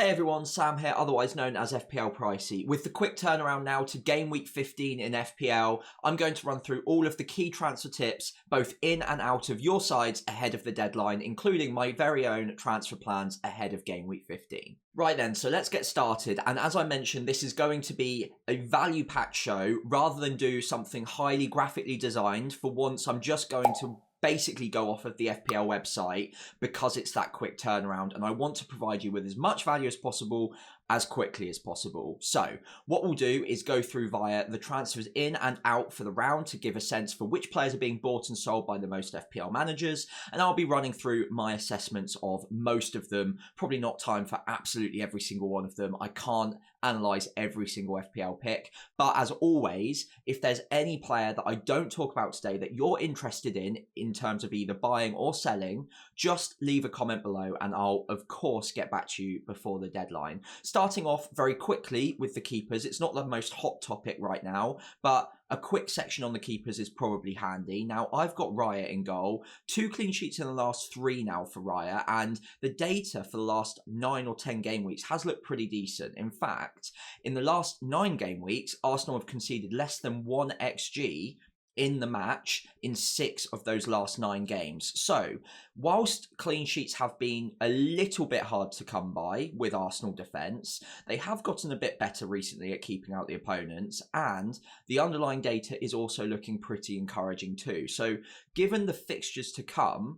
Hey everyone, Sam here, otherwise known as FPL Pricey. With the quick turnaround now to game week 15 in FPL, I'm going to run through all of the key transfer tips, both in and out of your sides ahead of the deadline, including my very own transfer plans ahead of game week 15. Right then, so let's get started. And as I mentioned, this is going to be a value packed show. Rather than do something highly graphically designed, for once I'm just going to basically go off of the FPL website because it's that quick turnaround and I want to provide you with as much value as possible as quickly as possible. So what we'll do is go through via the transfers in and out for the round to give a sense for which players are being bought and sold by the most FPL managers, and I'll be running through my assessments of most of them. Probably not time for absolutely every single one of them. I can't analyze every single FPL pick, but as always, if there's any player that I don't talk about today that you're interested in terms of either buying or selling, just leave a comment below and I'll of course get back to you before the deadline. Starting off very quickly with the keepers, it's not the most hot topic right now, but a quick section on the keepers is probably handy. Now, I've got Raya in goal, 2 clean sheets in the last 3 now for Raya, and the data for the last 9 or 10 game weeks has looked pretty decent. In fact, in the last 9 game weeks, Arsenal have conceded less than 1 XG in the match in 6 of those last 9 games. So, whilst clean sheets have been a little bit hard to come by with Arsenal defence, they have gotten a bit better recently at keeping out the opponents, and the underlying data is also looking pretty encouraging too. So, given the fixtures to come,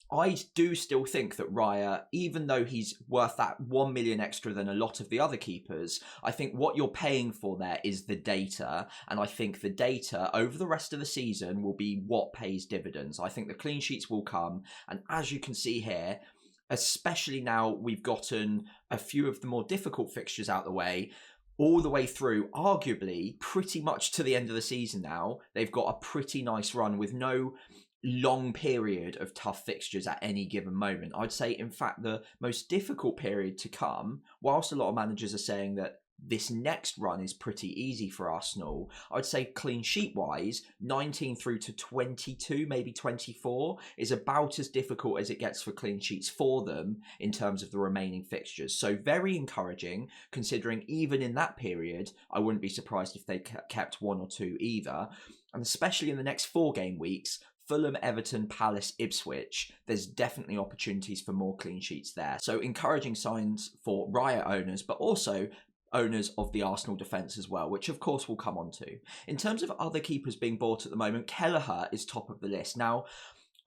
I do still think that Raya, even though he's worth that 1 million extra than a lot of the other keepers, I think what you're paying for there is the data. And I think the data over the rest of the season will be what pays dividends. I think the clean sheets will come. And as you can see here, especially now we've gotten a few of the more difficult fixtures out the way, all the way through, arguably, pretty much to the end of the season now, they've got a pretty nice run with no long period of tough fixtures at any given moment. I'd say, in fact, the most difficult period to come, whilst a lot of managers are saying that this next run is pretty easy for Arsenal, I'd say clean sheet wise, 19 through to 22, maybe 24 is about as difficult as it gets for clean sheets for them in terms of the remaining fixtures. So very encouraging, considering even in that period, I wouldn't be surprised if they kept 1 or 2 either. And especially in the next 4 game weeks, Fulham, Everton, Palace, Ipswich, there's definitely opportunities for more clean sheets there. So encouraging signs for Raya owners, but also owners of the Arsenal defence as well, which of course we'll come on to. In terms of other keepers being bought at the moment, Kelleher is top of the list. Now,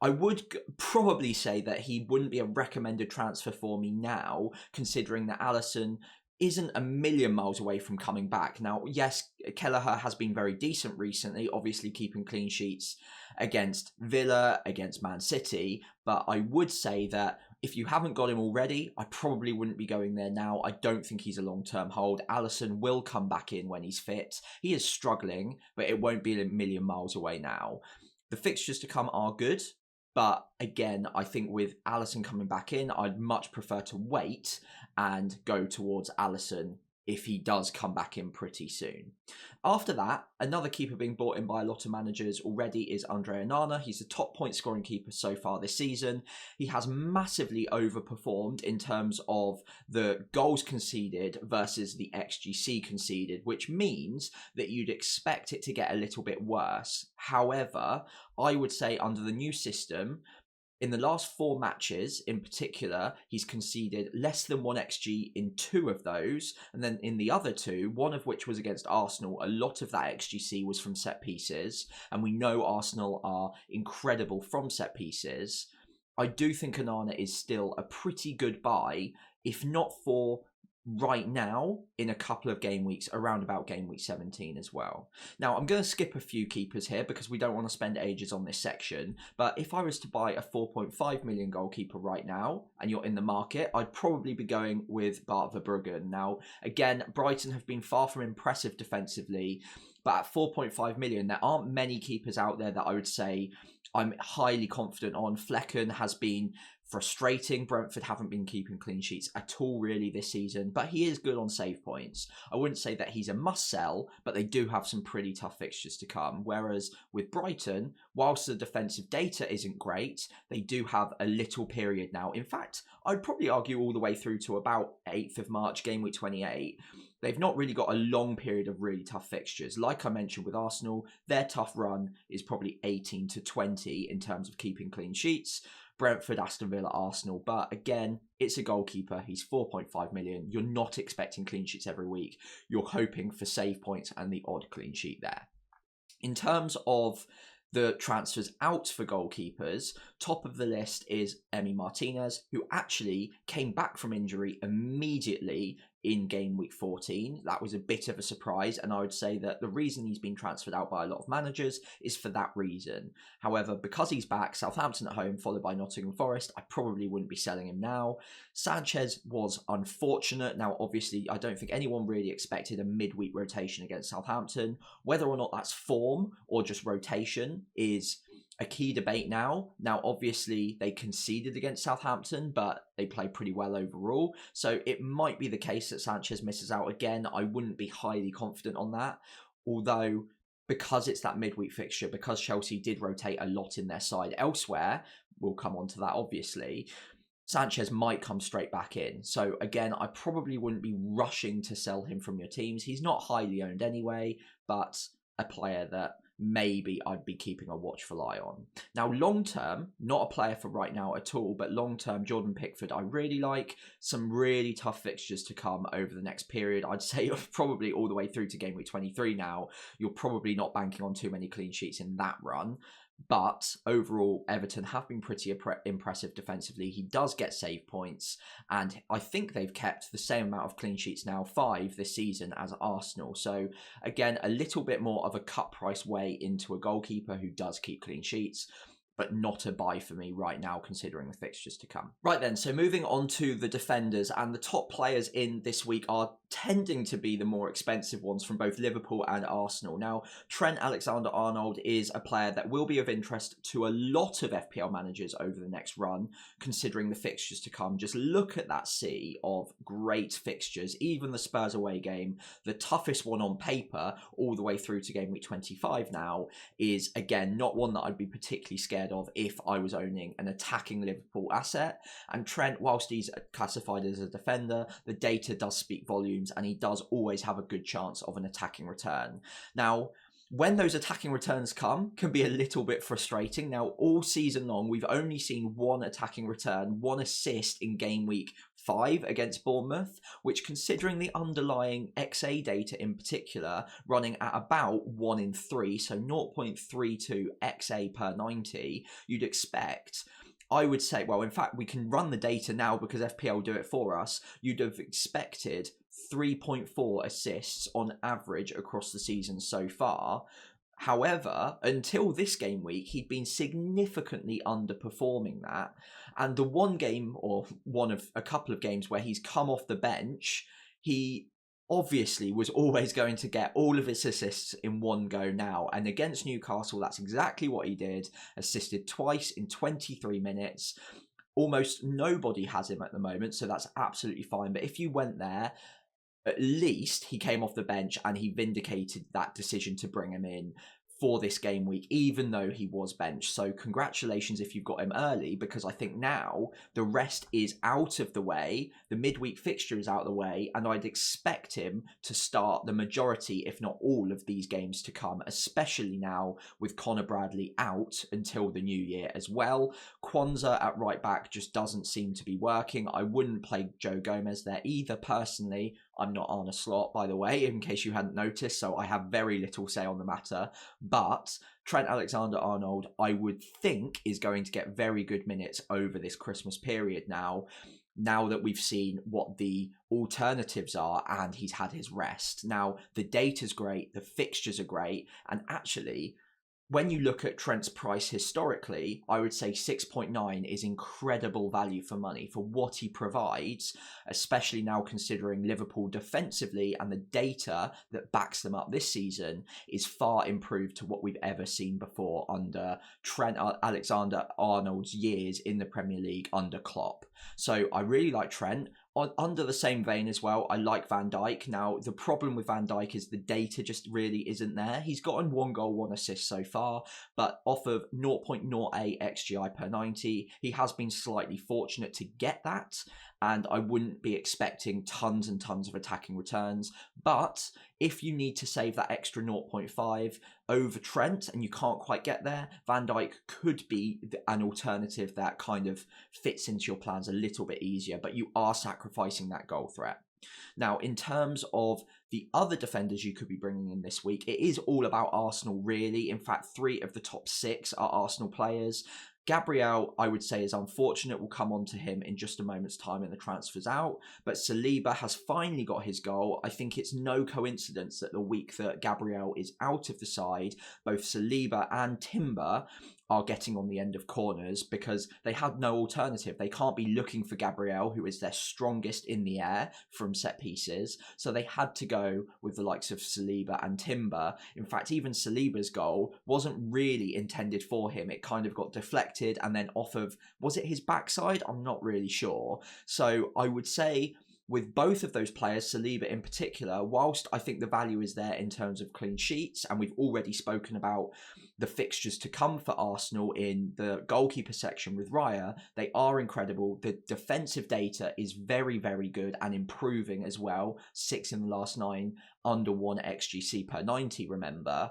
I would probably say that he wouldn't be a recommended transfer for me now, considering that Alisson isn't a million miles away from coming back. Now, yes, Kelleher has been very decent recently, obviously keeping clean sheets against Villa, against Man City, but I would say that if you haven't got him already, I probably wouldn't be going there now. I don't think he's a long-term hold. Alisson will come back in when he's fit. He is struggling, but it won't be a million miles away now. The fixtures to come are good, but again, I think with Alisson coming back in, I'd much prefer to wait and go towards Alisson if he does come back in pretty soon. After that, another keeper being bought in by a lot of managers already is Andre Onana. He's the top point scoring keeper so far this season. He has massively overperformed in terms of the goals conceded versus the XGC conceded, which means that you'd expect it to get a little bit worse. However, I would say under the new system, in the last 4 matches in particular, he's conceded less than 1 XG in 2 of those. And then in the other 2, one of which was against Arsenal, a lot of that XGC was from set pieces. And we know Arsenal are incredible from set pieces. I do think Onana is still a pretty good buy, if not for right now, in a couple of game weeks, around about game week 17 as well. Now, I'm going to skip a few keepers here because we don't want to spend ages on this section, but if I was to buy a 4.5 million goalkeeper right now, and you're in the market, I'd probably be going with Bart Verbruggen. Now, again, Brighton have been far from impressive defensively, but at 4.5 million, there aren't many keepers out there that I would say I'm highly confident on. Flecken has been frustrating. Brentford haven't been keeping clean sheets at all really this season, but he is good on save points. I wouldn't say that he's a must sell, but they do have some pretty tough fixtures to come. Whereas with Brighton, whilst the defensive data isn't great, they do have a little period now. In fact, I'd probably argue all the way through to about 8th of March, game week 28. They've not really got a long period of really tough fixtures. Like I mentioned with Arsenal, their tough run is probably 18 to 20 in terms of keeping clean sheets. Brentford, Aston Villa, Arsenal. But again, it's a goalkeeper. He's 4.5 million. You're not expecting clean sheets every week. You're hoping for save points and the odd clean sheet there. In terms of the transfers out for goalkeepers, top of the list is Emi Martinez, who actually came back from injury immediately in game week 14. That was a bit of a surprise, and I would say that the reason he's been transferred out by a lot of managers is for that reason. However, because he's back, Southampton at home, followed by Nottingham Forest, I probably wouldn't be selling him now. Sanchez was unfortunate. Now, obviously, I don't think anyone really expected a midweek rotation against Southampton. Whether or not that's form or just rotation is a key debate now. Now, obviously, they conceded against Southampton, but they played pretty well overall. So it might be the case that Sanchez misses out again. I wouldn't be highly confident on that. Although, because it's that midweek fixture, because Chelsea did rotate a lot in their side elsewhere, we'll come on to that obviously, Sanchez might come straight back in. So again, I probably wouldn't be rushing to sell him from your teams. He's not highly owned anyway, but a player that maybe I'd be keeping a watchful eye on. Now, long-term, not a player for right now at all, but long-term, Jordan Pickford, I really like. Some really tough fixtures to come over the next period. I'd say probably all the way through to game week 23 now. You're probably not banking on too many clean sheets in that run. But overall, Everton have been pretty impressive defensively. He does get save points, and I think they've kept the same amount of clean sheets now, 5 this season, as Arsenal. So again, a little bit more of a cut price way into a goalkeeper who does keep clean sheets, but not a buy for me right now, considering the fixtures to come. Right then, so moving on to the defenders, and the top players in this week are tending to be the more expensive ones from both Liverpool and Arsenal. Now, Trent Alexander-Arnold is a player that will be of interest to a lot of FPL managers over the next run, considering the fixtures to come. Just look at that sea of great fixtures, even the Spurs away game, the toughest one on paper, all the way through to game week 25 now, is, again, not one that I'd be particularly scared of if I was owning an attacking Liverpool asset. And Trent, whilst he's classified as a defender, the data does speak volumes, and he does always have a good chance of an attacking return. Now, when those attacking returns come, can be a little bit frustrating. Now, all season long, we've only seen one attacking return, one assist in game week 5 against Bournemouth, which, considering the underlying XA data in particular, running at about 1 in 3, so 0.32 XA per 90, you'd expect, I would say, well, in fact, we can run the data now because FPL do it for us. You'd have expected 3.4 assists on average across the season so far. However, until this game week, he'd been significantly underperforming that. And the one game, or one of a couple of games where he's come off the bench, he obviously was always going to get all of his assists in one go now. And against Newcastle, that's exactly what he did. Assisted twice in 23 minutes. Almost nobody has him at the moment, so that's absolutely fine. But if you went there, at least he came off the bench and he vindicated that decision to bring him in for this game week, even though he was benched. So congratulations if you've got him early, because I think now the rest is out of the way, the midweek fixture is out of the way, and I'd expect him to start the majority, if not all, of these games to come, especially now with Connor Bradley out until the new year as well. Kwanzaa at right back just doesn't seem to be working. I wouldn't play Joe Gomez there either, personally. I'm not Arne Slot, by the way, in case you hadn't noticed, so I have very little say on the matter. But Trent Alexander-Arnold, I would think, is going to get very good minutes over this Christmas period now that we've seen what the alternatives are and he's had his rest. Now, the data's great, the fixtures are great, and actually, when you look at Trent's price historically, I would say 6.9 is incredible value for money for what he provides, especially now considering Liverpool defensively and the data that backs them up this season is far improved to what we've ever seen before under Trent Alexander-Arnold's years in the Premier League under Klopp. So I really like Trent. Under the same vein as well, I like Van Dijk. Now, the problem with Van Dijk is the data just really isn't there. He's gotten 1 goal, 1 assist so far, but off of 0.08 XGI per 90, he has been slightly fortunate to get that, and I wouldn't be expecting tons and tons of attacking returns. But if you need to save that extra 0.5 over Trent and you can't quite get there, Van Dijk could be an alternative that kind of fits into your plans a little bit easier, but you are sacrificing that goal threat. Now, in terms of the other defenders you could be bringing in this week, it is all about Arsenal, really. In fact, 3 of the top 6 are Arsenal players. Gabriel, I would say, is unfortunate. We'll come on to him in just a moment's time in the transfers out. But Saliba has finally got his goal. I think it's no coincidence that the week that Gabriel is out of the side, both Saliba and Timber are getting on the end of corners because they had no alternative. They can't be looking for Gabriel, who is their strongest in the air from set pieces. So they had to go with the likes of Saliba and Timber. In fact, even Saliba's goal wasn't really intended for him. It kind of got deflected and then off of, was it his backside? I'm not really sure. So I would say with both of those players, Saliba in particular, whilst I think the value is there in terms of clean sheets, and we've already spoken about the fixtures to come for Arsenal in the goalkeeper section with Raya, they are incredible. The defensive data is very, very good and improving as well. 6 in the last 9, under 1 XGC per 90, remember.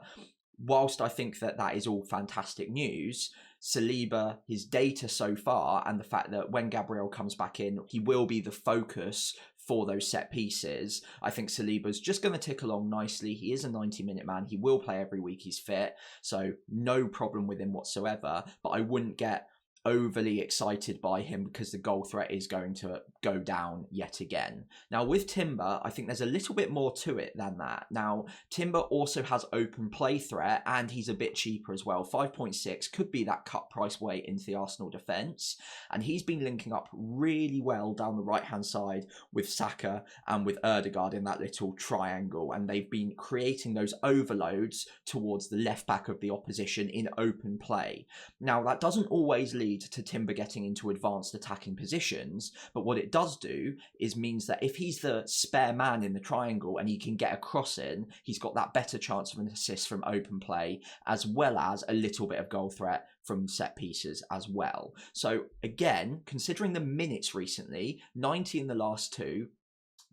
Whilst I think that that is all fantastic news, Saliba, his data so far, and the fact that when Gabriel comes back in, he will be the focus for those set pieces. I think Saliba's just going to tick along nicely. He is a 90-minute man. He will play every week he's fit, so no problem with him whatsoever. But I wouldn't get overly excited by him because the goal threat is going to go down yet again. Now with Timber, I think there's a little bit more to it than that. Now Timber also has open play threat and he's a bit cheaper as well. 5.6 could be that cut price weight into the Arsenal defence, and he's been linking up really well down the right hand side with Saka and with Ødegaard in that little triangle, and they've been creating those overloads towards the left back of the opposition in open play. Now that doesn't always lead to Timber getting into advanced attacking positions, but what it does do is means that if he's the spare man in the triangle and he can get a cross in, he's got that better chance of an assist from open play, as well as a little bit of goal threat from set pieces as well. So again, considering the minutes recently, 90 in the last 2,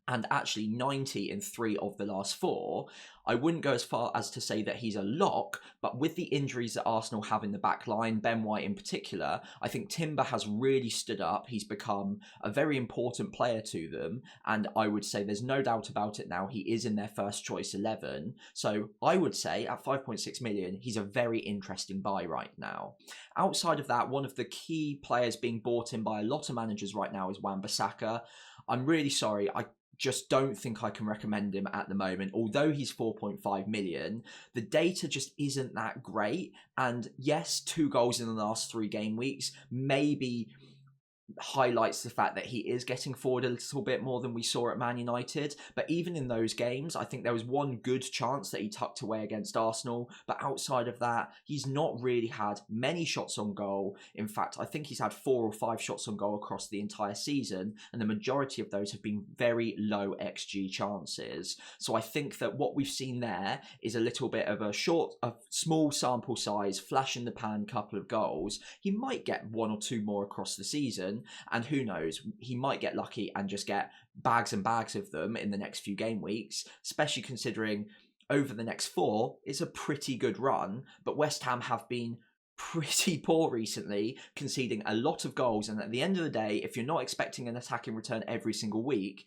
and actually 90 in 3 of the last 4, I wouldn't go as far as to say that he's a lock, but with the injuries that Arsenal have in the back line, Ben White in particular, I think Timber has really stood up. He's become a very important player to them, and I would say there's no doubt about it now. He is in their first choice 11. So I would say at 5.6 million, he's a very interesting buy right now. Outside of that, one of the key players being bought in by a lot of managers right now is Wan-Bissaka. I'm really sorry, I just don't think I can recommend him at the moment. Although he's 4.5 million, the data just isn't that great. And yes, 2 goals in the last 3 game weeks maybe highlights the fact that he is getting forward a little bit more than we saw at Man United. But even in those games, I think there was one good chance that he tucked away against Arsenal. But outside of that, he's not really had many shots on goal. In fact, I think he's had 4 or 5 shots on goal across the entire season, and the majority of those have been very low XG chances. So I think that what we've seen there is a little bit of a small sample size, flash in the pan couple of goals. He might get 1 or 2 more across the season, and who knows, he might get lucky and just get bags and bags of them in the next few game weeks, especially considering over the next 4 it's a pretty good run. But West Ham have been pretty poor recently, conceding a lot of goals, and at the end of the day, if you're not expecting an attacking return every single week,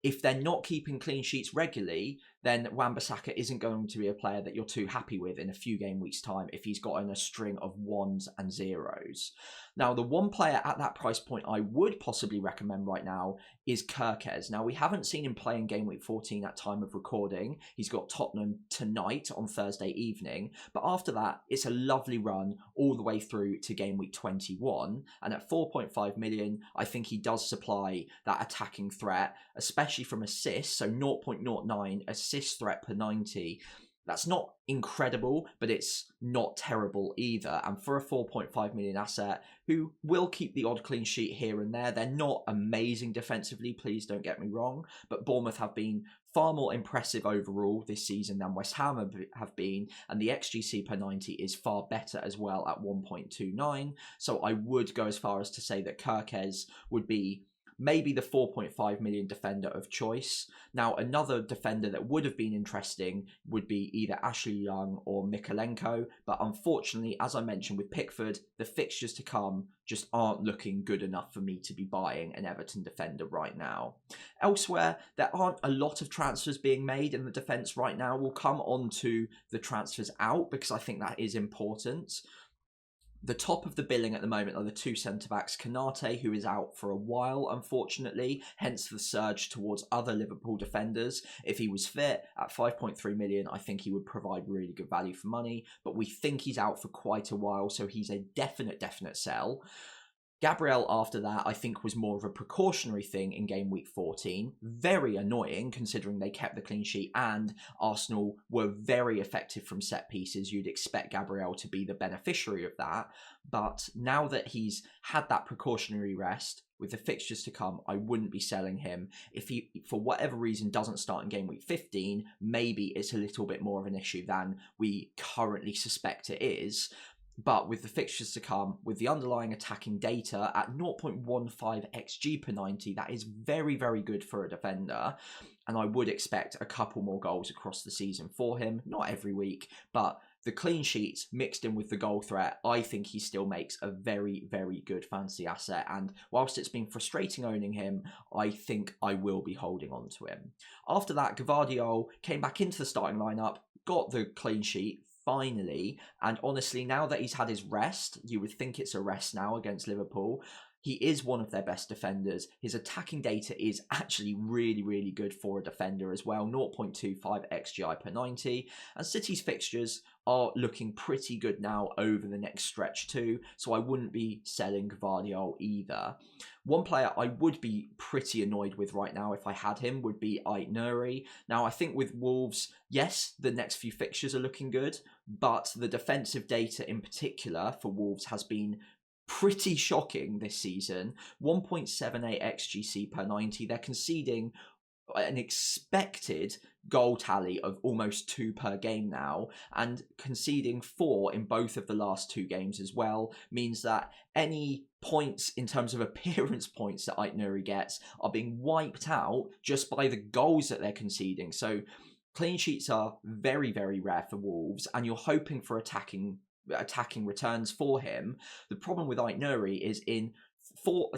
if they're not keeping clean sheets regularly, then Wan-Bissaka isn't going to be a player that you're too happy with in a few game weeks' time if he's got in a string of 1s and 0s. Now, the one player at that price point I would possibly recommend right now is Kirkez. Now, we haven't seen him play in game week 14 at time of recording. He's got Tottenham tonight on Thursday evening. But after that, it's a lovely run all the way through to game week 21. And at 4.5 million, I think he does supply that attacking threat, especially from assists. So 0.09 assist threat per 90. That's not incredible, but it's not terrible either. And for a 4.5 million asset who will keep the odd clean sheet here and there, they're not amazing defensively, please don't get me wrong, but Bournemouth have been far more impressive overall this season than West Ham have been, and the XGC per 90 is far better as well at 1.29. So I would go as far as to say that Kirkez would be maybe the 4.5 million defender of choice. Now, another defender that would have been interesting would be either Ashley Young or Mikalenko, but unfortunately, as I mentioned with Pickford, the fixtures to come just aren't looking good enough for me to be buying an Everton defender right now. Elsewhere, there aren't a lot of transfers being made in the defence right now. We'll come on to the transfers out because I think that is important. The top of the billing at the moment are the two centre-backs, Konate, who is out for a while, unfortunately, hence the surge towards other Liverpool defenders. If he was fit, at 5.3 million, I think he would provide really good value for money, but we think he's out for quite a while, so he's a definite sell. Gabriel, after that, I think was more of a precautionary thing in game week 14. Very annoying, considering they kept the clean sheet and Arsenal were very effective from set pieces. You'd expect Gabriel to be the beneficiary of that. But now that he's had that precautionary rest, with the fixtures to come, I wouldn't be selling him. If he, for whatever reason, doesn't start in game week 15, maybe it's a little bit more of an issue than we currently suspect it is. But with the fixtures to come, with the underlying attacking data at 0.15 XG per 90, that is very, very good for a defender. And I would expect a couple more goals across the season for him. Not every week, but the clean sheets mixed in with the goal threat, I think he still makes a very, very good fantasy asset. And whilst it's been frustrating owning him, I think I will be holding on to him. After that, Gvardiol came back into the starting lineup, got the clean sheet, finally, and honestly, now that he's had his rest, you would think it's a rest now against Liverpool. He is one of their best defenders. His attacking data is actually really, really good for a defender as well. 0.25 XGI per 90. And City's fixtures are looking pretty good now over the next stretch too. So I wouldn't be selling Gvardiol either. One player I would be pretty annoyed with right now if I had him would be Ait-Nouri. Now, I think with Wolves, yes, the next few fixtures are looking good, but the defensive data in particular for Wolves has been pretty shocking this season. 1.78 XGC per 90. They're conceding an expected goal tally of almost 2 per game now, and conceding 4 in both of the last 2 games as well means that any points in terms of appearance points that Ait-Nouri gets are being wiped out just by the goals that they're conceding. So clean sheets are very, very rare for Wolves, and you're hoping for attacking returns for him. The problem with Ait-Nouri is in 2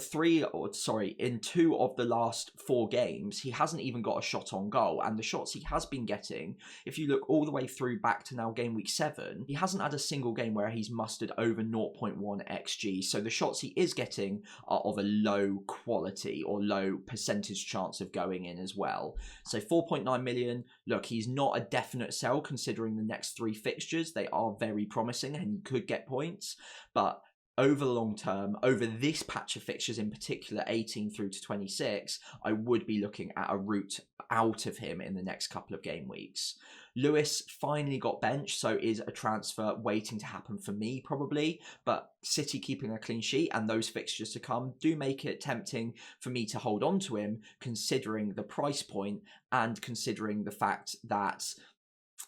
of the last 4 games, he hasn't even got a shot on goal. And the shots he has been getting, if you look all the way through back to now game week 7, he hasn't had a single game where he's mustered over 0.1 XG. So the shots he is getting are of a low quality or low percentage chance of going in as well. So 4.9 million, look, he's not a definite sell considering the next 3 fixtures. They are very promising and he could get points, but over the long term, over this patch of fixtures in particular, 18 through to 26, I would be looking at a route out of him in the next couple of game weeks. Lewis finally got benched, so is a transfer waiting to happen for me probably, but City keeping a clean sheet and those fixtures to come do make it tempting for me to hold on to him, considering the price point and considering the fact that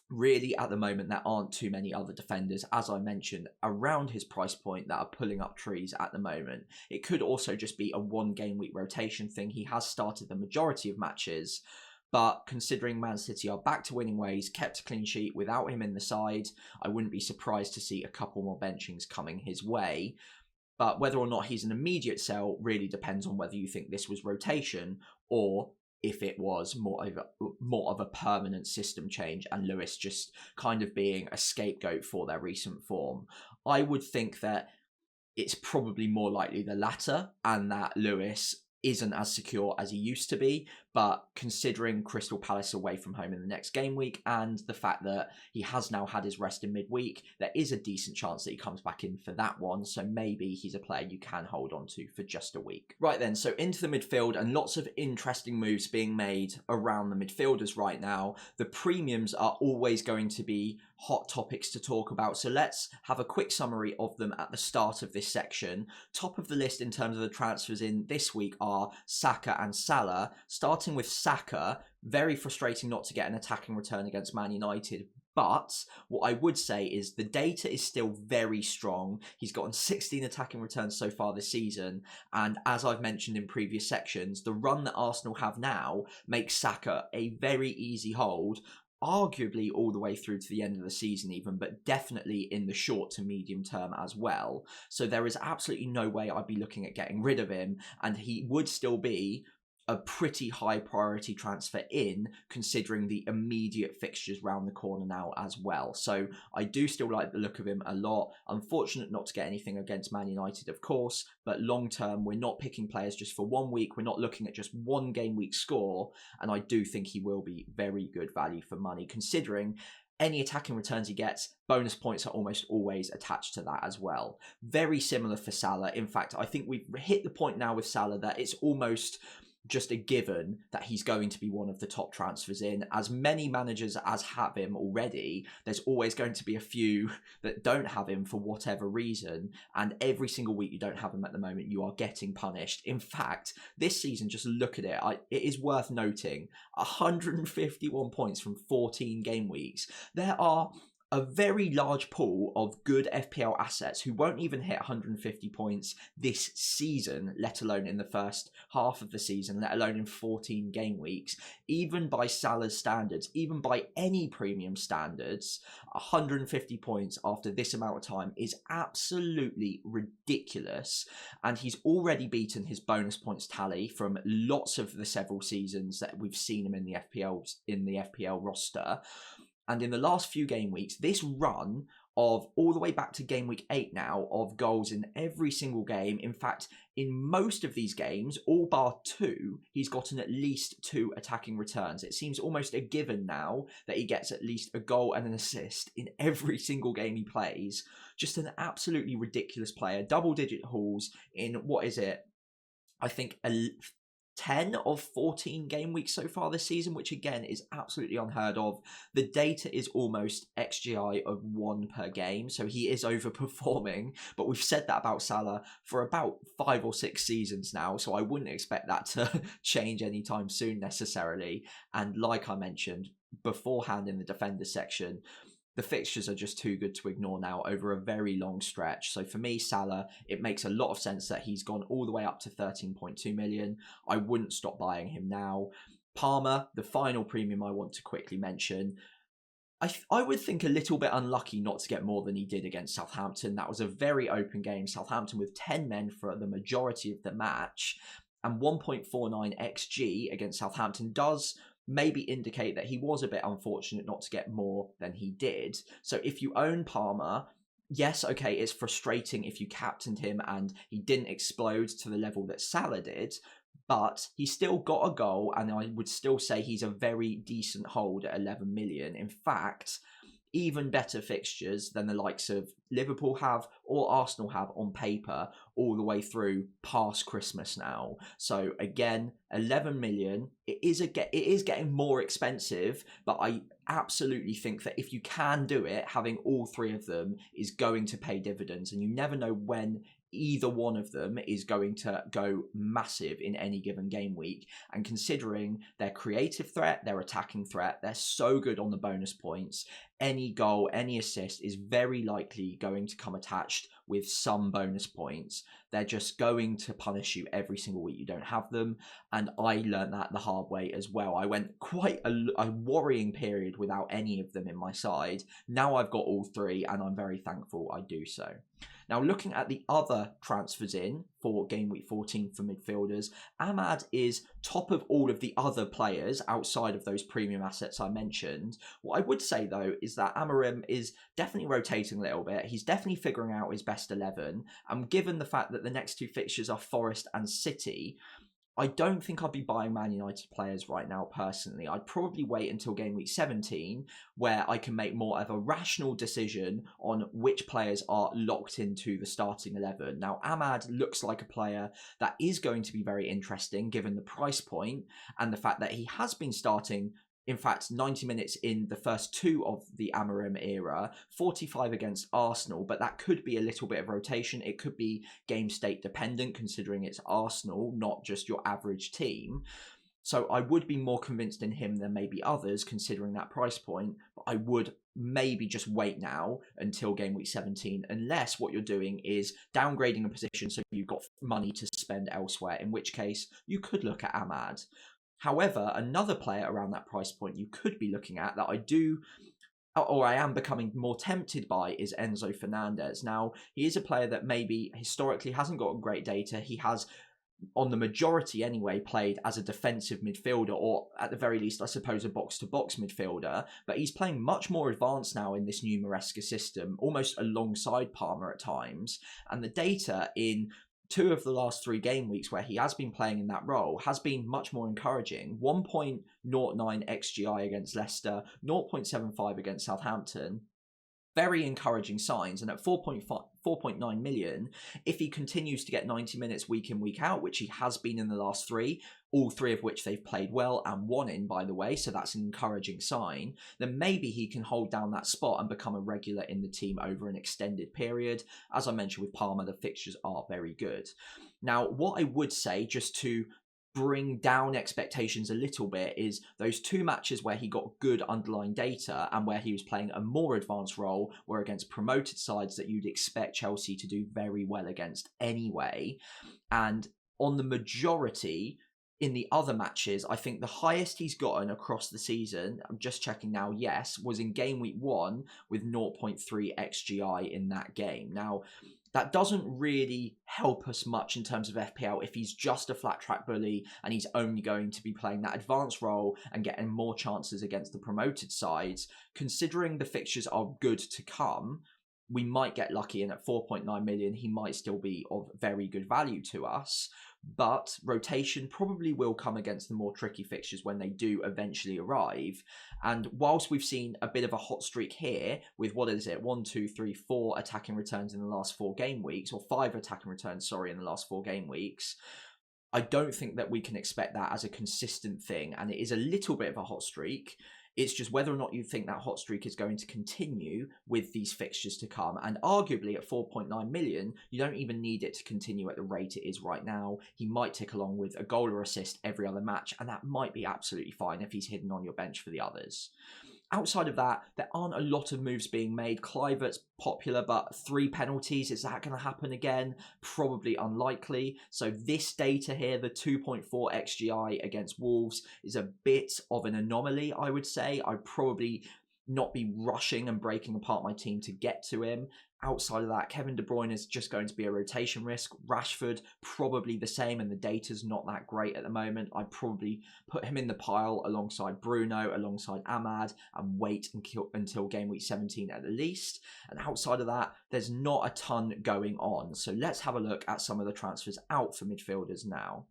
really, at the moment, there aren't too many other defenders, as I mentioned, around his price point that are pulling up trees at the moment. It could also just be a 1 game week rotation thing. He has started the majority of matches, but considering Man City are back to winning ways, kept a clean sheet without him in the side, I wouldn't be surprised to see a couple more benchings coming his way. But whether or not he's an immediate sell really depends on whether you think this was rotation or if it was more of a permanent system change and Lewis just kind of being a scapegoat for their recent form. I would think that it's probably more likely the latter, and that Lewis isn't as secure as he used to be. But considering Crystal Palace away from home in the next game week and the fact that he has now had his rest in midweek, there is a decent chance that he comes back in for that one. So maybe he's a player you can hold on to for just a week. Right then, so into the midfield, and lots of interesting moves being made around the midfielders right now. The premiums are always going to be hot topics to talk about. So let's have a quick summary of them at the start of this section. Top of the list in terms of the transfers in this week are Saka and Salah. Starting with Saka, very frustrating not to get an attacking return against Man United. But what I would say is the data is still very strong. He's gotten 16 attacking returns so far this season. And as I've mentioned in previous sections, the run that Arsenal have now makes Saka a very easy hold, arguably all the way through to the end of the season even, but definitely in the short to medium term as well. So there is absolutely no way I'd be looking at getting rid of him, and he would still be a pretty high priority transfer in, considering the immediate fixtures round the corner now as well. So I do still like the look of him a lot. Unfortunate not to get anything against Man United, of course, but long term, we're not picking players just for 1 week. We're not looking at just one game week score, and I do think he will be very good value for money, considering any attacking returns he gets, bonus points are almost always attached to that as well. Very similar for Salah. In fact, I think we've hit the point now with Salah that it's almost just a given that he's going to be one of the top transfers in. As many managers as have him already, there's always going to be a few that don't have him for whatever reason, and every single week you don't have him at the moment, you are getting punished. In fact, this season, just look at it, it is worth noting, 151 points from 14 game weeks. There are a very large pool of good FPL assets who won't even hit 150 points this season, let alone in the first half of the season, let alone in 14 game weeks. Even by Salah's standards, even by any premium standards, 150 points after this amount of time is absolutely ridiculous. And he's already beaten his bonus points tally from lots of the several seasons that we've seen him in the FPL roster. And in the last few game weeks, this run of all the way back to game week 8 now of goals in every single game. In fact, in most of these games, all bar 2, he's gotten at least 2 attacking returns. It seems almost a given now that he gets at least a goal and an assist in every single game he plays. Just an absolutely ridiculous player. Double-digit hauls in, what is it? I think 10 of 14 game weeks so far this season, which again is absolutely unheard of. The data is almost XGI of 1 per game, so he is overperforming, but we've said that about Salah for about 5 or 6 seasons now, so I wouldn't expect that to change anytime soon necessarily. And like I mentioned beforehand in the defender section, the fixtures are just too good to ignore now over a very long stretch. So for me, Salah, it makes a lot of sense that he's gone all the way up to 13.2 million. I wouldn't stop buying him now. Palmer, the final premium I want to quickly mention. I would think a little bit unlucky not to get more than he did against Southampton. That was a very open game. Southampton with 10 men for the majority of the match. And 1.49 XG against Southampton does maybe indicate that he was a bit unfortunate not to get more than he did. So if you own Palmer, yes, okay, it's frustrating if you captained him and he didn't explode to the level that Salah did, but he still got a goal, and I would still say he's a very decent hold at 11 million. In fact, even better fixtures than the likes of Liverpool have or Arsenal have on paper all the way through past Christmas now. So again, 11 million, it is getting more expensive, but I absolutely think that if you can do it, having all 3 of them is going to pay dividends, and you never know when either one of them is going to go massive in any given game week. And considering their creative threat, their attacking threat, they're so good on the bonus points. Any goal, any assist is very likely going to come attached with some bonus points. They're just going to punish you every single week you don't have them. And I learned that the hard way as well. I went quite a worrying period without any of them in my side. Now I've got all 3, and I'm very thankful I do so. Now, looking at the other transfers in for game week 14 for midfielders, Ahmad is top of all of the other players outside of those premium assets I mentioned. What I would say, though, is that Amorim is definitely rotating a little bit. He's definitely figuring out his best 11. And given the fact that the next two fixtures are Forest and City, I don't think I'd be buying Man United players right now, personally. I'd probably wait until game week 17, where I can make more of a rational decision on which players are locked into the starting 11. Now, Ahmad looks like a player that is going to be very interesting, given the price point and the fact that he has been starting, in fact, 90 minutes in the first two of the Amorim era, 45 against Arsenal, but that could be a little bit of rotation. It could be game state dependent, considering it's Arsenal, not just your average team. So I would be more convinced in him than maybe others, considering that price point. But I would maybe just wait now until game week 17, unless what you're doing is downgrading a position so you've got money to spend elsewhere, in which case you could look at Ahmad. However, another player around that price point you could be looking at that I am becoming more tempted by is Enzo Fernandez. Now, he is a player that maybe historically hasn't got great data. He has, on the majority anyway, played as a defensive midfielder, or at the very least, I suppose, a box-to-box midfielder. But he's playing much more advanced now in this new Maresca system, almost alongside Palmer at times. And the data in 2 of the last 3 game weeks where he has been playing in that role has been much more encouraging. 1.09 XGI against Leicester, 0.75 against Southampton. Very encouraging signs. And at 4.9 million, if he continues to get 90 minutes week in, week out, which he has been in the last 3, all 3 of which they've played well and won in, by the way, so that's an encouraging sign, then maybe he can hold down that spot and become a regular in the team over an extended period. As I mentioned with Palmer, the fixtures are very good. Now, what I would say, just to bring down expectations a little bit, is those 2 matches where he got good underlying data and where he was playing a more advanced role were against promoted sides that you'd expect Chelsea to do very well against anyway. And on the majority, in the other matches, I think the highest he's gotten across the season, I'm just checking now, yes, was in game week 1 with 0.3 XGI in that game. Now, that doesn't really help us much in terms of FPL if he's just a flat track bully and he's only going to be playing that advanced role and getting more chances against the promoted sides. Considering the fixtures are good to come, we might get lucky, and at 4.9 million, he might still be of very good value to us. But rotation probably will come against the more tricky fixtures when they do eventually arrive. And whilst we've seen a bit of a hot streak here with, 1, 2, 3, 4 attacking returns in the last 4 game weeks, or 5 attacking returns, in the last 4 game weeks, I don't think that we can expect that as a consistent thing. And it is a little bit of a hot streak. It's just whether or not you think that hot streak is going to continue with these fixtures to come. And arguably at 4.9 million, you don't even need it to continue at the rate it is right now. He might tick along with a goal or assist every other match, and that might be absolutely fine if he's hidden on your bench for the others. Outside of that, there aren't a lot of moves being made. Kluivert's popular, but 3 penalties. Is that going to happen again? Probably unlikely. So this data here, the 2.4 XGI against Wolves, is a bit of an anomaly, I would say. I'd probably not be rushing and breaking apart my team to get to him. Outside of that, Kevin De Bruyne is just going to be a rotation risk. Rashford, probably the same, and the data's not that great at the moment. I'd probably put him in the pile alongside Bruno, alongside Ahmad, and wait until game week 17 at the least. And outside of that, there's not a ton going on. So let's have a look at some of the transfers out for midfielders now.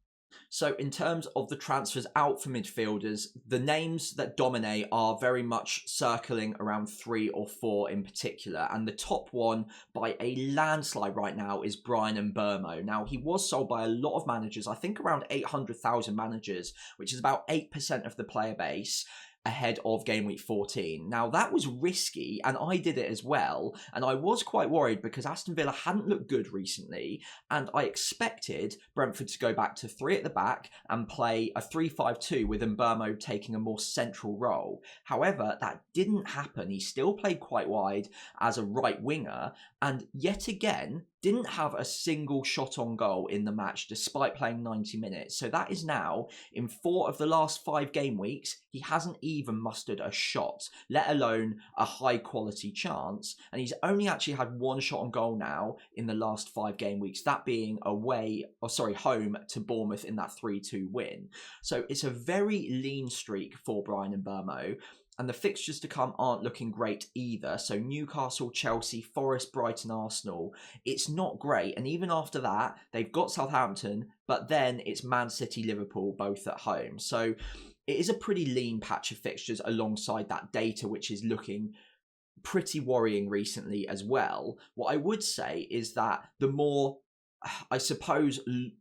So in terms of the transfers out for midfielders, the names that dominate are very much circling around 3 or 4 in particular. And the top one by a landslide right now is Bryan Mbeumo. Now, he was sold by a lot of managers, I think around 800,000 managers, which is about 8% of the player base, ahead of game week 14. Now, that was risky, and I did it as well, and I was quite worried because Aston Villa hadn't looked good recently, and I expected Brentford to go back to 3 at the back and play a 3-5-2 with Mbeumo taking a more central role. However, that didn't happen. He still played quite wide as a right winger, and yet again, didn't have a single shot on goal in the match despite playing 90 minutes. So that is now, in 4 of the last 5 game weeks, he hasn't even mustered a shot, let alone a high quality chance. And he's only actually had 1 shot on goal now in the last 5 game weeks, that being home to Bournemouth in that 3-2 win. So it's a very lean streak for Bryan Mbeumo. And the fixtures to come aren't looking great either. So Newcastle, Chelsea, Forest, Brighton, Arsenal. It's not great. And even after that, they've got Southampton, but then it's Man City, Liverpool, both at home. So it is a pretty lean patch of fixtures alongside that data, which is looking pretty worrying recently as well. What I would say is that the more, I suppose,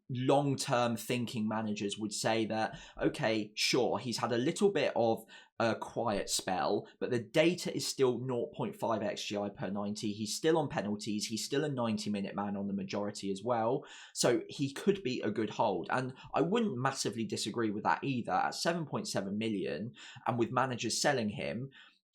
long-term thinking managers would say that, okay, sure, he's had a little bit of a quiet spell, but the data is still 0.5 XGI per 90. He's still on penalties. He's still a 90-minute man on the majority as well. So he could be a good hold. And I wouldn't massively disagree with that either. At 7.7 million, and with managers selling him,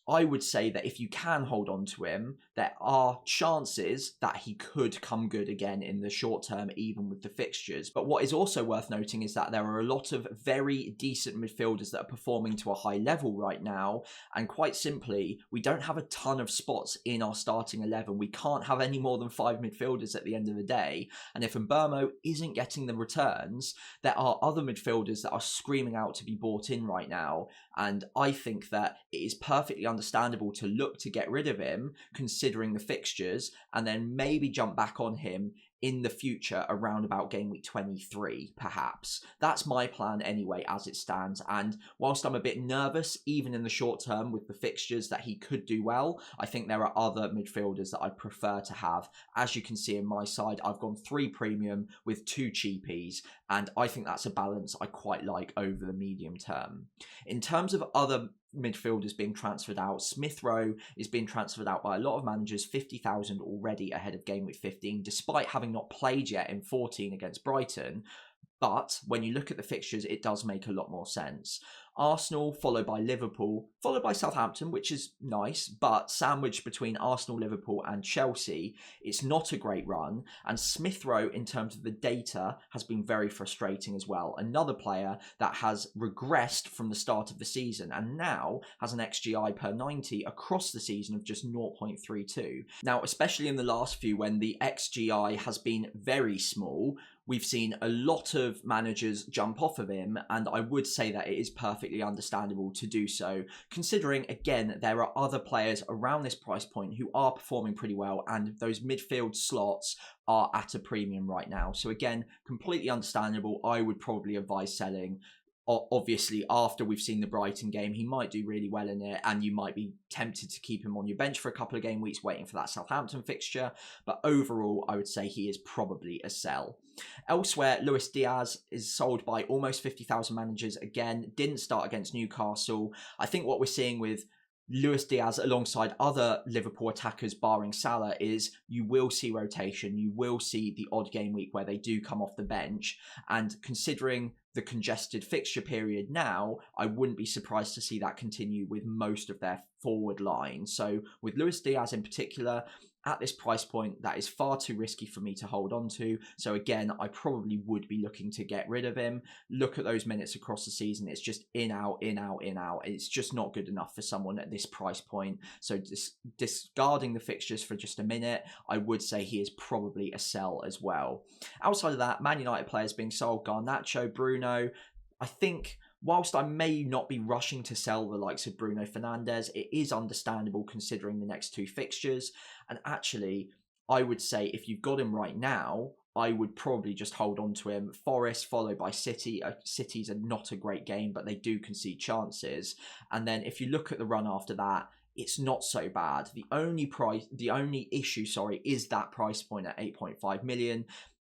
I would say that if you can hold on to him, there are chances that he could come good again in the short term, even with the fixtures. But what is also worth noting is that there are a lot of very decent midfielders that are performing to a high level right now. And quite simply, we don't have a ton of spots in our starting 11. We can't have any more than 5 midfielders at the end of the day. And if Mbeumo isn't getting the returns, there are other midfielders that are screaming out to be bought in right now. And I think that it is perfectly understandable to look to get rid of him, considering the fixtures, and then maybe jump back on him in the future around about game week 23, perhaps. That's my plan anyway, as it stands. And whilst I'm a bit nervous, even in the short term with the fixtures, that he could do well, I think there are other midfielders that I prefer to have. As you can see in my side, I've gone 3 premium with 2 cheapies, and I think that's a balance I quite like over the medium term. In terms of other midfielders being transferred out, Smith Rowe is being transferred out by a lot of managers, 50,000 already ahead of game week 15, despite having not played yet in 14 against Brighton. But when you look at the fixtures, it does make a lot more sense. Arsenal, followed by Liverpool, followed by Southampton, which is nice, but sandwiched between Arsenal, Liverpool and Chelsea, it's not a great run. And Smith Rowe, in terms of the data, has been very frustrating as well. Another player that has regressed from the start of the season and now has an XGI per 90 across the season of just 0.32. Now, especially in the last few, when the XGI has been very small, we've seen a lot of managers jump off of him, and I would say that it is perfectly understandable to do so, considering, again, there are other players around this price point who are performing pretty well, and those midfield slots are at a premium right now. So again, completely understandable. I would probably advise selling. Obviously, after we've seen the Brighton game, he might do really well in it, and you might be tempted to keep him on your bench for a couple of game weeks waiting for that Southampton fixture. But overall, I would say he is probably a sell. Elsewhere, Luis Diaz is sold by almost 50,000 managers again. Didn't start against Newcastle. I think what we're seeing with Luis Diaz alongside other Liverpool attackers barring Salah is you will see rotation. You will see the odd game week where they do come off the bench. And considering the congested fixture period now, I wouldn't be surprised to see that continue with most of their forward line. So with Luis Diaz in particular, at this price point, that is far too risky for me to hold on to. So again, I probably would be looking to get rid of him. Look at those minutes across the season. It's just in, out, in, out, in, out. It's just not good enough for someone at this price point. So discarding the fixtures for just a minute, I would say he is probably a sell as well. Outside of that, Man United players being sold, Garnacho, Bruno. I think whilst I may not be rushing to sell the likes of Bruno Fernandes, it is understandable considering the next 2 fixtures. And actually, I would say if you've got him right now, I would probably just hold on to him. Forest followed by City. City's are not a great game, but they do concede chances. And then if you look at the run after that, it's not so bad. The only issue, is that price point at 8.5 million.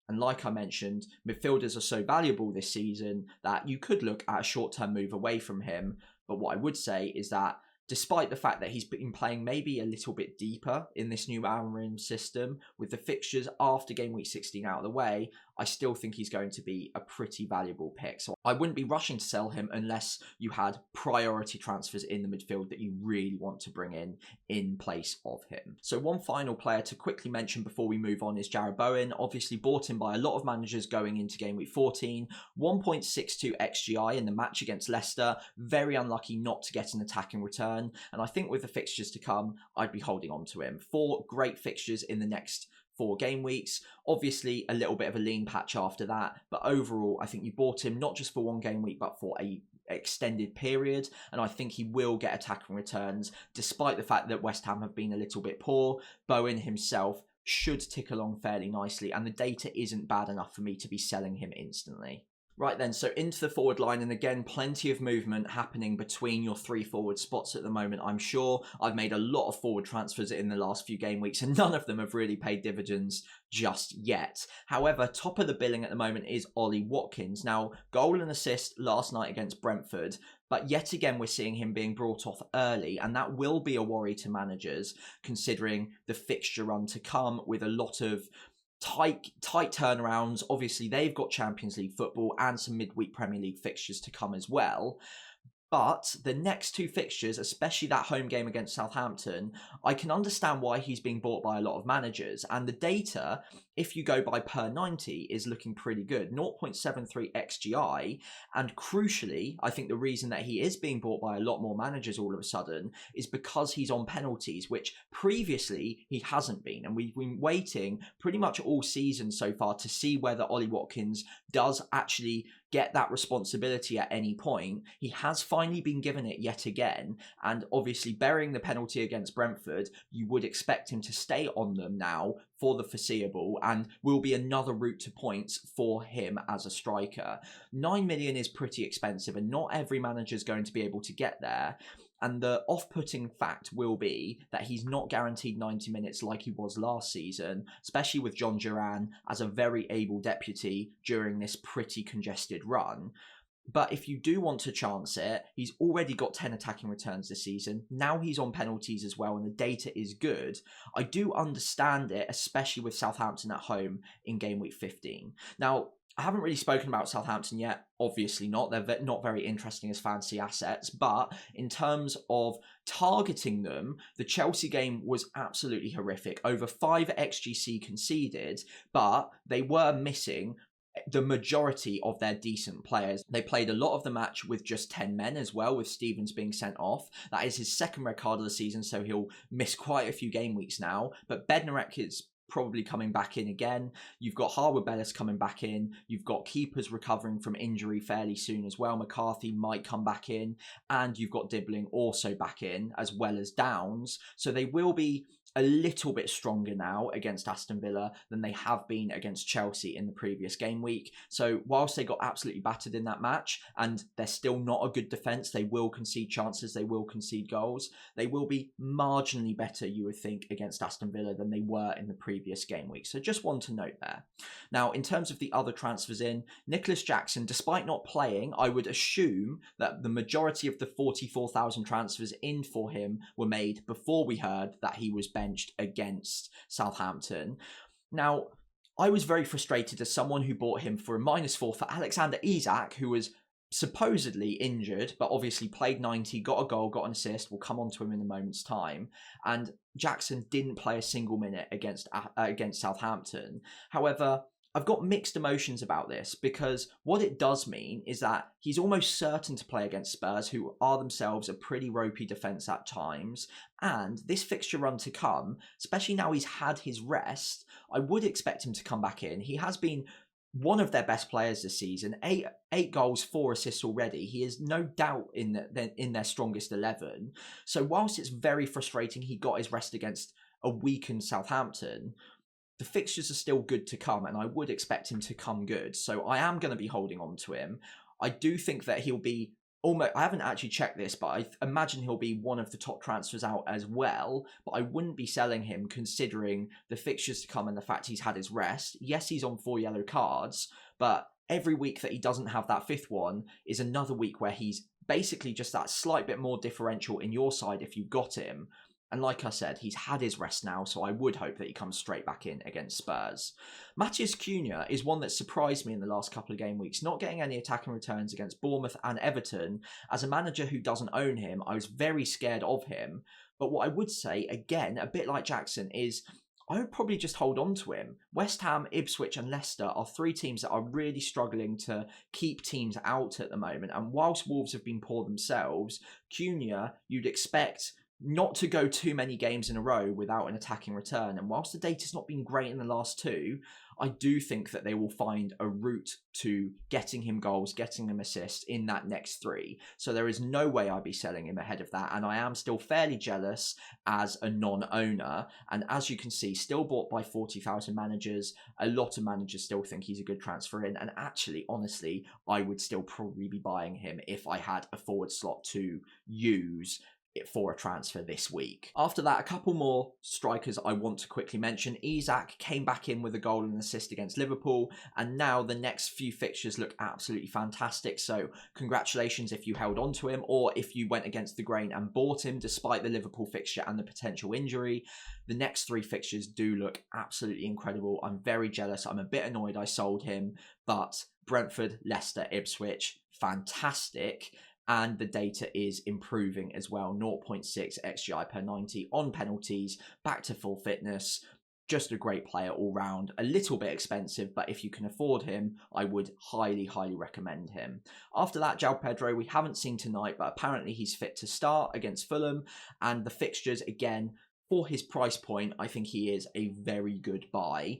And like I mentioned, midfielders are so valuable this season that you could look at a short-term move away from him. But what I would say is that despite the fact that he's been playing maybe a little bit deeper in this new Amorim system, with the fixtures after game week 16 out of the way, I still think he's going to be a pretty valuable pick. So I wouldn't be rushing to sell him unless you had priority transfers in the midfield that you really want to bring in place of him. So one final player to quickly mention before we move on is Jarrod Bowen. Obviously bought in by a lot of managers going into game week 14. 1.62 XGI in the match against Leicester. Very unlucky not to get an attacking return. And I think with the fixtures to come, I'd be holding on to him. 4 great fixtures in the next 4 game weeks. Obviously a little bit of a lean patch after that, but overall I think you bought him not just for 1 game week but for a extended period, and I think he will get attacking returns despite the fact that West Ham have been a little bit poor. Bowen himself should tick along fairly nicely, and the data isn't bad enough for me to be selling him instantly. Right then, so into the forward line, and again, plenty of movement happening between your 3 forward spots at the moment. I'm sure I've made a lot of forward transfers in the last few game weeks, and none of them have really paid dividends just yet. However, top of the billing at the moment is Ollie Watkins. Now, goal and assist last night against Brentford, but yet again, we're seeing him being brought off early, and that will be a worry to managers, considering the fixture run to come with a lot of tight turnarounds. Obviously they've got Champions League football and some midweek Premier League fixtures to come as well. But the next 2 fixtures, especially that home game against Southampton, I can understand why he's being bought by a lot of managers. And the data, if you go by per 90, is looking pretty good. 0.73 XGI. And crucially, I think the reason that he is being bought by a lot more managers all of a sudden is because he's on penalties, which previously he hasn't been. And we've been waiting pretty much all season so far to see whether Ollie Watkins does actually get that responsibility at any point. He has finally been given it yet again, and obviously burying the penalty against Brentford, you would expect him to stay on them now for the foreseeable, and will be another route to points for him as a striker. 9 million is pretty expensive, and not every manager is going to be able to get there. And the off-putting fact will be that he's not guaranteed 90 minutes like he was last season, especially with John Duran as a very able deputy during this pretty congested run. But if you do want to chance it, he's already got 10 attacking returns this season. Now he's on penalties as well, and the data is good. I do understand it, especially with Southampton at home in game week 15. Now, I haven't really spoken about Southampton yet. Obviously not. They're not very interesting as fantasy assets. But in terms of targeting them, the Chelsea game was absolutely horrific. Over 5 XGC conceded, but they were missing the majority of their decent players. They played a lot of the match with just 10 men as well, with Stevens being sent off. That is his 2nd red card of the season, so he'll miss quite a few game weeks now. But Bednarek is probably coming back in again. You've got Harwood Bellis coming back in. You've got keepers recovering from injury fairly soon as well. McCarthy might come back in. And you've got Dibbling also back in, as well as Downs. So they will be a little bit stronger now against Aston Villa than they have been against Chelsea in the previous game week. So whilst they got absolutely battered in that match, and they're still not a good defence, they will concede chances, they will concede goals, they will be marginally better, you would think, against Aston Villa than they were in the previous game week. So just one to note there. Now, in terms of the other transfers in, Nicholas Jackson, despite not playing, I would assume that the majority of the 44,000 transfers in for him were made before we heard that he was benched against Southampton. Now, I was very frustrated as someone who bought him for a -4 for Alexander Isak, who was supposedly injured, but obviously played 90, got a goal, got an assist. We'll come on to him in a moment's time. And Jackson didn't play a single minute against Southampton. However, I've got mixed emotions about this, because what it does mean is that he's almost certain to play against Spurs, who are themselves a pretty ropey defence at times. And this fixture run to come, especially now he's had his rest, I would expect him to come back in. He has been one of their best players this season. 8 goals, 4 assists already. He is no doubt in their strongest 11. So whilst it's very frustrating he got his rest against a weakened Southampton, the fixtures are still good to come, and I would expect him to come good. So I am going to be holding on to him. I do think that he'll be almost, I haven't actually checked this, but I imagine he'll be one of the top transfers out as well. But I wouldn't be selling him considering the fixtures to come and the fact he's had his rest. Yes, he's on 4 yellow cards, but every week that he doesn't have that 5th one is another week where he's basically just that slight bit more differential in your side if you've got him. And like I said, he's had his rest now, so I would hope that he comes straight back in against Spurs. Matheus Cunha is one that surprised me in the last couple of game weeks, not getting any attacking returns against Bournemouth and Everton. As a manager who doesn't own him, I was very scared of him. But what I would say, again, a bit like Jackson, is I would probably just hold on to him. West Ham, Ipswich and Leicester are three teams that are really struggling to keep teams out at the moment. And whilst Wolves have been poor themselves, Cunha, you'd expect not to go too many games in a row without an attacking return. And whilst the data's not been great in the last two, I do think that they will find a route to getting him goals, getting him assists in that next three. So there is no way I'd be selling him ahead of that. And I am still fairly jealous as a non-owner. And as you can see, still bought by 40,000 managers. A lot of managers still think he's a good transfer in. And actually, honestly, I would still probably be buying him if I had a forward slot to use for a transfer this week. After that, a couple more strikers I want to quickly mention. Isak came back in with a goal and assist against Liverpool, and now the next few fixtures look absolutely fantastic. So congratulations if you held on to him, or if you went against the grain and bought him despite the Liverpool fixture and the potential injury. The next three fixtures do look absolutely incredible. I'm very jealous. I'm a bit annoyed I sold him, but Brentford, Leicester, Ipswich, fantastic. And the data is improving as well. 0.6 XGI per 90 on penalties, back to full fitness. Just a great player all round. A little bit expensive, but if you can afford him, I would highly, highly recommend him. After that, João Pedro, we haven't seen tonight, but apparently he's fit to start against Fulham. And the fixtures, again, for his price point, I think he is a very good buy.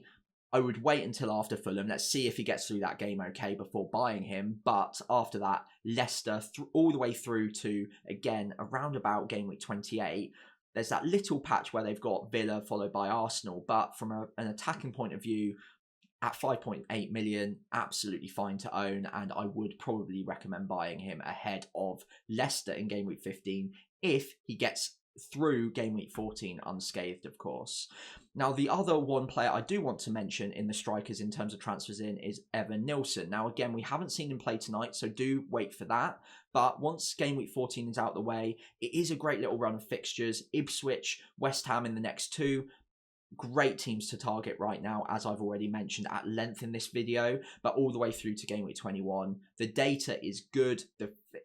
I would wait until after Fulham. Let's see if he gets through that game okay before buying him. But after that, Leicester all the way through to, again, around about game week 28. There's that little patch where they've got Villa followed by Arsenal. But from an attacking point of view, at 5.8 million, absolutely fine to own. And I would probably recommend buying him ahead of Leicester in game week 15 if he gets through game week 14 unscathed, of course. Now, the other one player I do want to mention in the strikers in terms of transfers in is Evan Nilsson. Now, again, we haven't seen him play tonight, so do wait for that. But once game week 14 is out the way, it is a great little run of fixtures. Ipswich, West Ham in the next two. Great teams to target right now, as I've already mentioned at length in this video, but all the way through to game week 21. The data is good.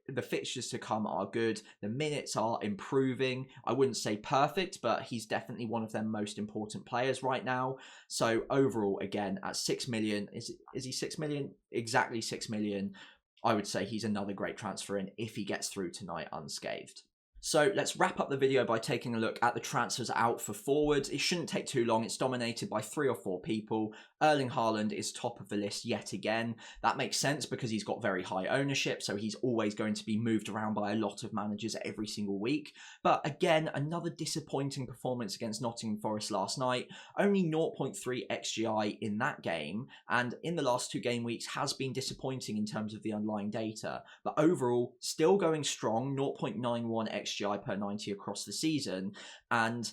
The fixtures to come are good. The minutes are improving. I wouldn't say perfect, but he's definitely one of their most important players right now. So overall, again, at 6 million, is he 6 million? Exactly 6 million. I would say he's another great transfer in if he gets through tonight unscathed. So let's wrap up the video by taking a look at the transfers out for forwards. It shouldn't take too long. It's dominated by 3 or 4 people. Erling Haaland is top of the list yet again. That makes sense because he's got very high ownership, so he's always going to be moved around by a lot of managers every single week. But again, another disappointing performance against Nottingham Forest last night. Only 0.3 XGI in that game, and in the last 2 game weeks has been disappointing in terms of the underlying data. But overall, still going strong, 0.91 XGI per 90 across the season. And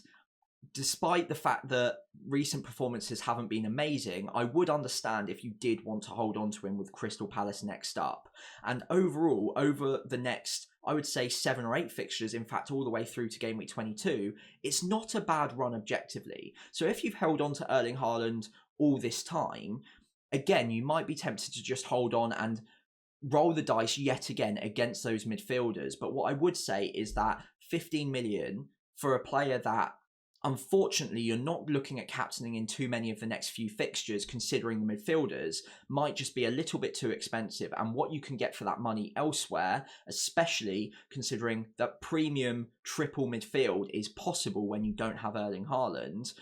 despite the fact that recent performances haven't been amazing, I would understand if you did want to hold on to him with Crystal Palace next up. And overall, over the next, I would say 7 or 8 fixtures, in fact, all the way through to game week 22, it's not a bad run objectively. So if you've held on to Erling Haaland all this time, again, you might be tempted to just hold on and roll the dice yet again against those midfielders. But what I would say is that 15 million for a player that unfortunately you're not looking at captaining in too many of the next few fixtures, considering the midfielders, might just be a little bit too expensive. And what you can get for that money elsewhere, especially considering that premium triple midfield is possible when you don't have Erling Haaland,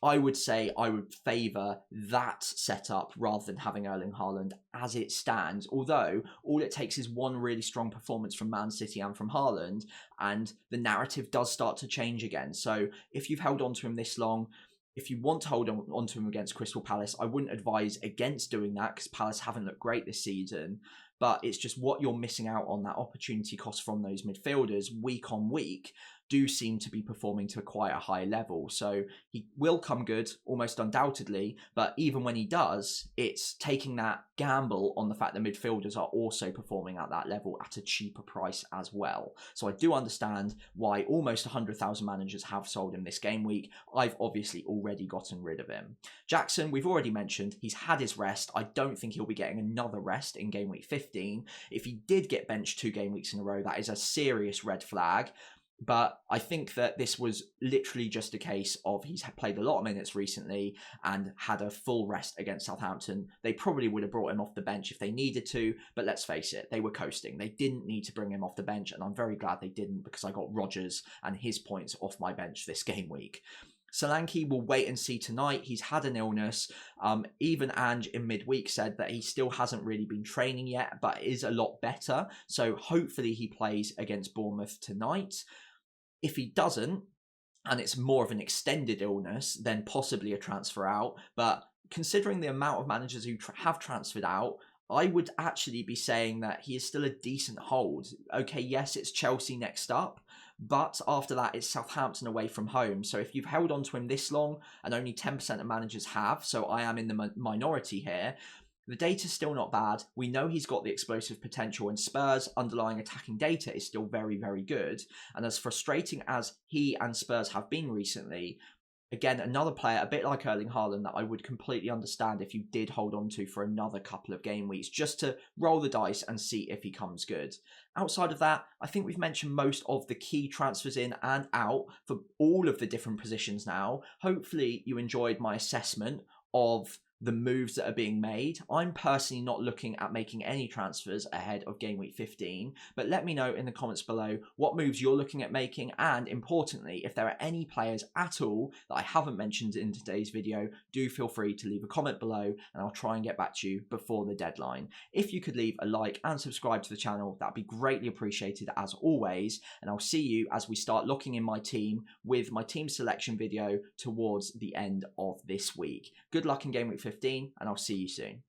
I would say I would favour that setup rather than having Erling Haaland as it stands. Although all it takes is one really strong performance from Man City and from Haaland, and the narrative does start to change again. So if you've held on to him this long, if you want to hold on to him against Crystal Palace, I wouldn't advise against doing that because Palace haven't looked great this season. But it's just what you're missing out on, that opportunity cost from those midfielders week on week. do seem to be performing to quite a high level. So he will come good, almost undoubtedly, but even when he does, it's taking that gamble on the fact that midfielders are also performing at that level at a cheaper price as well. So I do understand why almost 100,000 managers have sold him this game week. I've obviously already gotten rid of him. Jackson, we've already mentioned, he's had his rest. I don't think he'll be getting another rest in game week 15. If he did get benched 2 game weeks in a row, that is a serious red flag. But I think that this was literally just a case of he's played a lot of minutes recently and had a full rest against Southampton. They probably would have brought him off the bench if they needed to, but let's face it, they were coasting. They didn't need to bring him off the bench, and I'm very glad they didn't, because I got Rodgers and his points off my bench this game week. Solanke will wait and see tonight. He's had an illness. Even Ange in midweek said that he still hasn't really been training yet, but is a lot better. So hopefully he plays against Bournemouth tonight. If he doesn't, and it's more of an extended illness, then possibly a transfer out. But considering the amount of managers who have transferred out, I would actually be saying that he is still a decent hold. Okay, yes, it's Chelsea next up, but after that, it's Southampton away from home. So if you've held on to him this long, and only 10% of managers have, so I am in the minority here, the data's still not bad. We know he's got the explosive potential, and Spurs' underlying attacking data is still very, very good. And as frustrating as he and Spurs have been recently, again, another player, a bit like Erling Haaland, that I would completely understand if you did hold on to for another couple of game weeks, just to roll the dice and see if he comes good. Outside of that, I think we've mentioned most of the key transfers in and out for all of the different positions now. Hopefully you enjoyed my assessment of the moves that are being made. I'm personally not looking at making any transfers ahead of game week 15, but let me know in the comments below what moves you're looking at making, and importantly, if there are any players at all that I haven't mentioned in today's video, do feel free to leave a comment below and I'll try and get back to you before the deadline. If you could leave a like and subscribe to the channel, that'd be greatly appreciated as always, and I'll see you as we start locking in my team with my team selection video towards the end of this week. Good luck in game week 15, and I'll see you soon.